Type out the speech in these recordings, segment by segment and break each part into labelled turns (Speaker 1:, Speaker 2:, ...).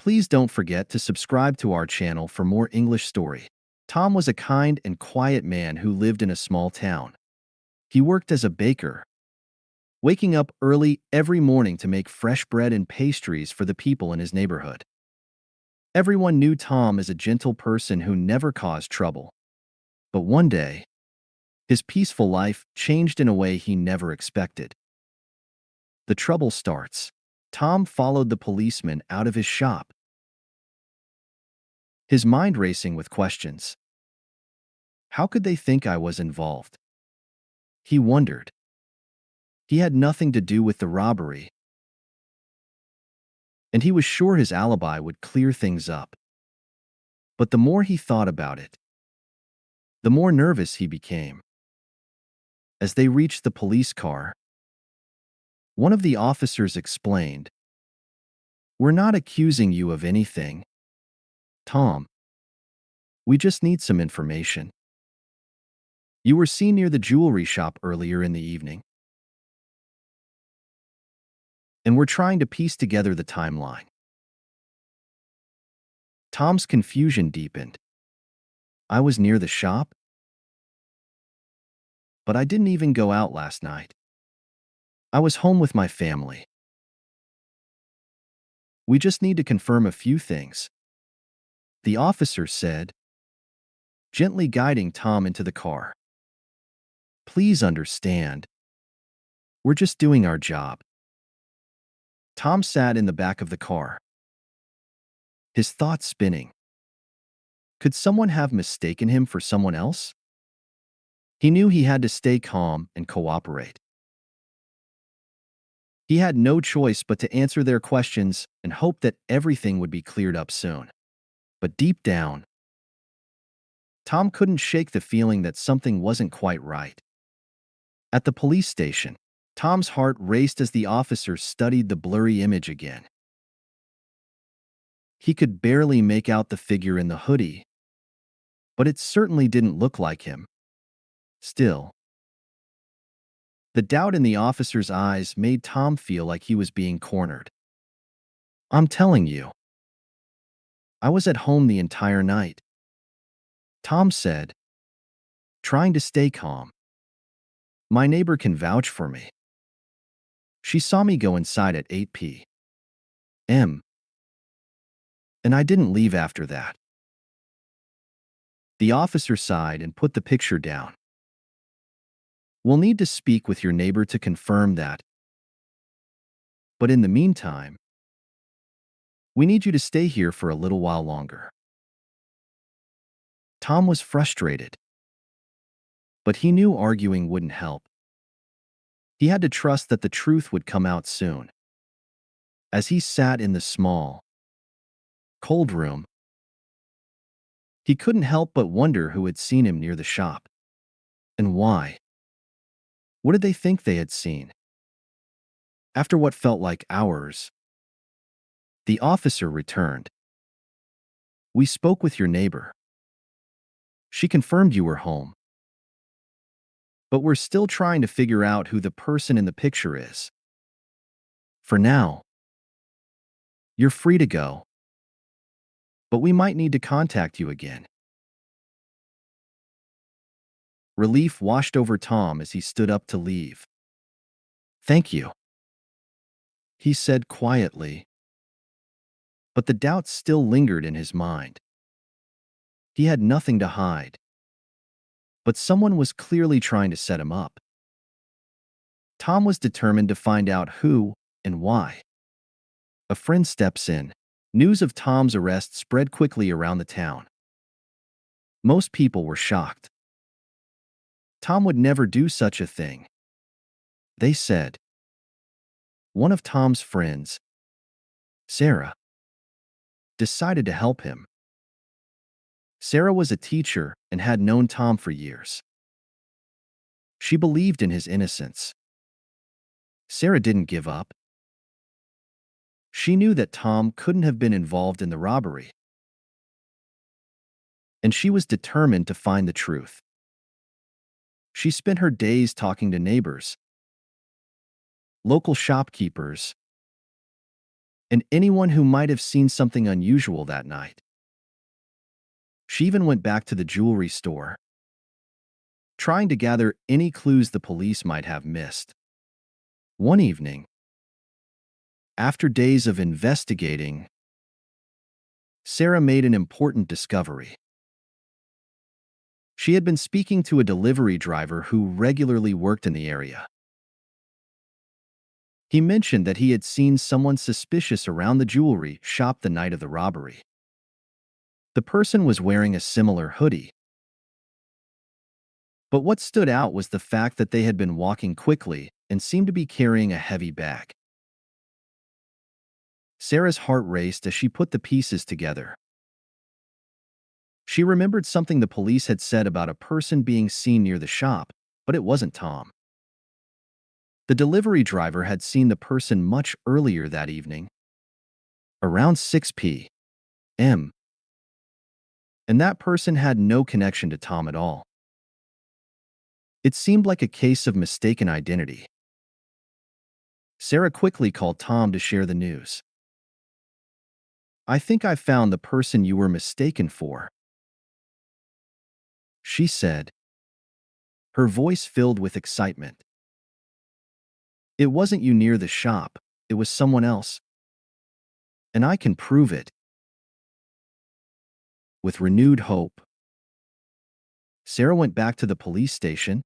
Speaker 1: Please don't forget to subscribe to our channel for more English story. Tom was a kind and quiet man who lived in a small town. He worked as a baker, waking up early every morning to make fresh bread and pastries for the people in his neighborhood. Everyone knew Tom as a gentle person who never caused trouble. But one day, his peaceful life changed in a way he never expected. The trouble starts. Tom followed the policeman out of his shop, his mind racing with questions. How could they think I was involved? He wondered. He had nothing to do with the robbery, and he was sure his alibi would clear things up. But the more he thought about it, the more nervous he became. As they reached the police car, one of the officers explained, "We're not accusing you of anything, Tom. We just need some information. You were seen near the jewelry shop earlier in the evening, and we're trying to piece together the timeline." Tom's confusion deepened. I was near the shop? But I didn't even go out last night. I was home with my family. We just need to confirm a few things, the officer said, gently guiding Tom into the car. Please understand. We're just doing our job. Tom sat in the back of the car, his thoughts spinning. Could someone have mistaken him for someone else? He knew he had to stay calm and cooperate. He had no choice but to answer their questions and hope that everything would be cleared up soon. But deep down, Tom couldn't shake the feeling that something wasn't quite right. At the police station, Tom's heart raced as the officer studied the blurry image again. He could barely make out the figure in the hoodie, but it certainly didn't look like him. Still, the doubt in the officer's eyes made Tom feel like he was being cornered. I'm telling you, I was at home the entire night, Tom said, trying to stay calm. My neighbor can vouch for me. She saw me go inside at 8 p.m., and I didn't leave after that. The officer sighed and put the picture down. We'll need to speak with your neighbor to confirm that. But in the meantime, we need you to stay here for a little while longer. Tom was frustrated, but he knew arguing wouldn't help. He had to trust that the truth would come out soon. As he sat in the small, cold room, he couldn't help but wonder who had seen him near the shop. And why? What did they think they had seen? After what felt like hours, the officer returned. We spoke with your neighbor. She confirmed you were home. But we're still trying to figure out who the person in the picture is. For now, you're free to go, but we might need to contact you again. Relief washed over Tom as he stood up to leave. Thank you, he said quietly, but the doubt still lingered in his mind. He had nothing to hide, but someone was clearly trying to set him up. Tom was determined to find out who and why. A friend steps in. News of Tom's arrest spread quickly around the town. Most people were shocked. Tom would never do such a thing, they said. One of Tom's friends, Sarah, decided to help him. Sarah was a teacher and had known Tom for years. She believed in his innocence. Sarah didn't give up. She knew that Tom couldn't have been involved in the robbery, and she was determined to find the truth. She spent her days talking to neighbors, local shopkeepers, and anyone who might have seen something unusual that night. She even went back to the jewelry store, trying to gather any clues the police might have missed. One evening, after days of investigating, Sarah made an important discovery. She had been speaking to a delivery driver who regularly worked in the area. He mentioned that he had seen someone suspicious around the jewelry shop the night of the robbery. The person was wearing a similar hoodie. But what stood out was the fact that they had been walking quickly and seemed to be carrying a heavy bag. Sarah's heart raced as she put the pieces together. She remembered something the police had said about a person being seen near the shop, but it wasn't Tom. The delivery driver had seen the person much earlier that evening, around 6 p.m., and that person had no connection to Tom at all. It seemed like a case of mistaken identity. Sarah quickly called Tom to share the news. "I think I found the person you were mistaken for," she said, her voice filled with excitement. "It wasn't you near the shop, it was someone else. And I can prove it." With renewed hope, Sarah went back to the police station,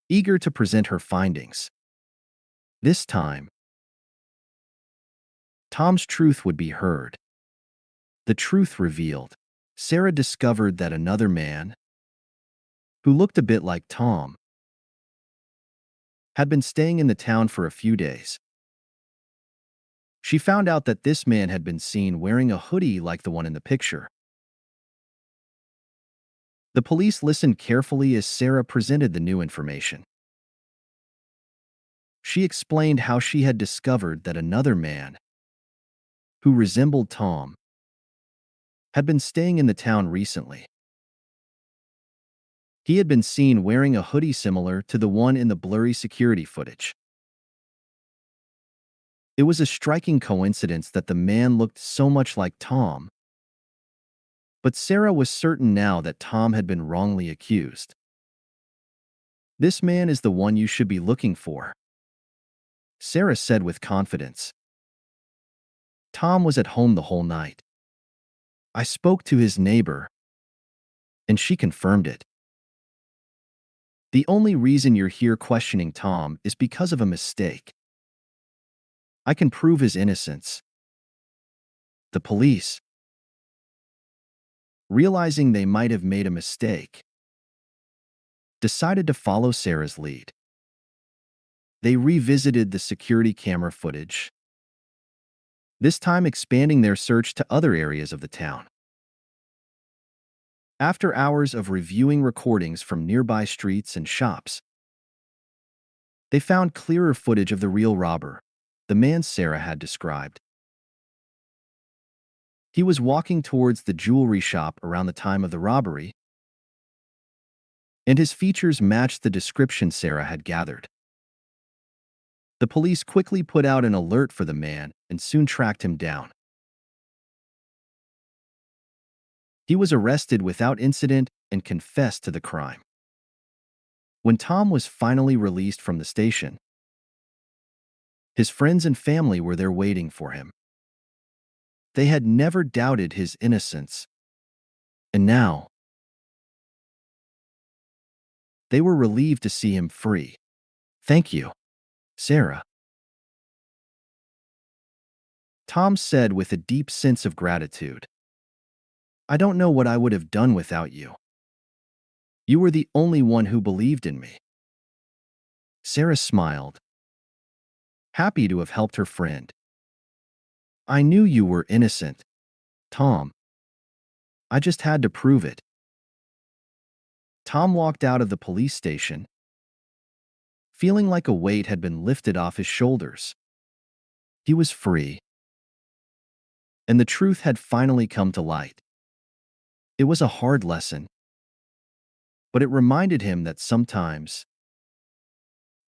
Speaker 1: eager to present her findings. This time, Tom's truth would be heard. The truth revealed. Sarah discovered that another man, who looked a bit like Tom, had been staying in the town for a few days. She found out that this man had been seen wearing a hoodie like the one in the picture. The police listened carefully as Sarah presented the new information. She explained how she had discovered that another man, who resembled Tom, had been staying in the town recently. He had been seen wearing a hoodie similar to the one in the blurry security footage. It was a striking coincidence that the man looked so much like Tom, but Sarah was certain now that Tom had been wrongly accused. "This man is the one you should be looking for," Sarah said with confidence. "Tom was at home the whole night. I spoke to his neighbor, and she confirmed it. The only reason you're here questioning Tom is because of a mistake. I can prove his innocence." The police, realizing they might have made a mistake, decided to follow Sarah's lead. They revisited the security camera footage, this time expanding their search to other areas of the town. After hours of reviewing recordings from nearby streets and shops, they found clearer footage of the real robber, the man Sarah had described. He was walking towards the jewelry shop around the time of the robbery, and his features matched the description Sarah had gathered. The police quickly put out an alert for the man and soon tracked him down. He was arrested without incident and confessed to the crime. When Tom was finally released from the station, his friends and family were there waiting for him. They had never doubted his innocence, and now they were relieved to see him free. "Thank you, Sarah," Tom said with a deep sense of gratitude. "I don't know what I would have done without you. You were the only one who believed in me." Sarah smiled, happy to have helped her friend. "I knew you were innocent, Tom. I just had to prove it." Tom walked out of the police station, feeling like a weight had been lifted off his shoulders. He was free, and the truth had finally come to light. It was a hard lesson, but it reminded him that sometimes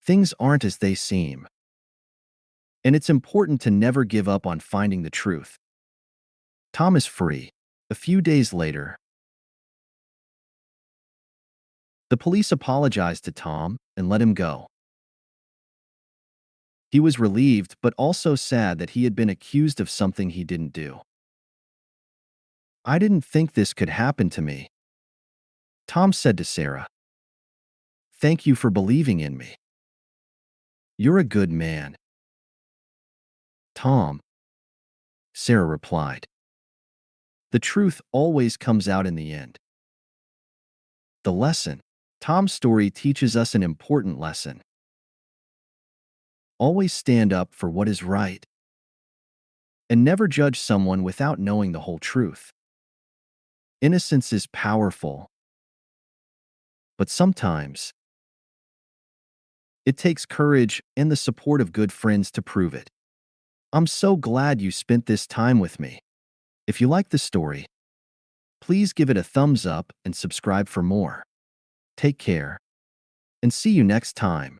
Speaker 1: things aren't as they seem. And it's important to never give up on finding the truth. Tom is free. A few days later, the police apologized to Tom and let him go. He was relieved but also sad that he had been accused of something he didn't do. "I didn't think this could happen to me," Tom said to Sarah. "Thank you for believing in me. You're a good man." "Tom," Sarah replied, "the truth always comes out in the end." The lesson. Tom's story teaches us an important lesson. Always stand up for what is right. And never judge someone without knowing the whole truth. Innocence is powerful, but sometimes it takes courage and the support of good friends to prove it. I'm so glad you spent this time with me. If you like the story, please give it a thumbs up and subscribe for more. Take care, and see you next time.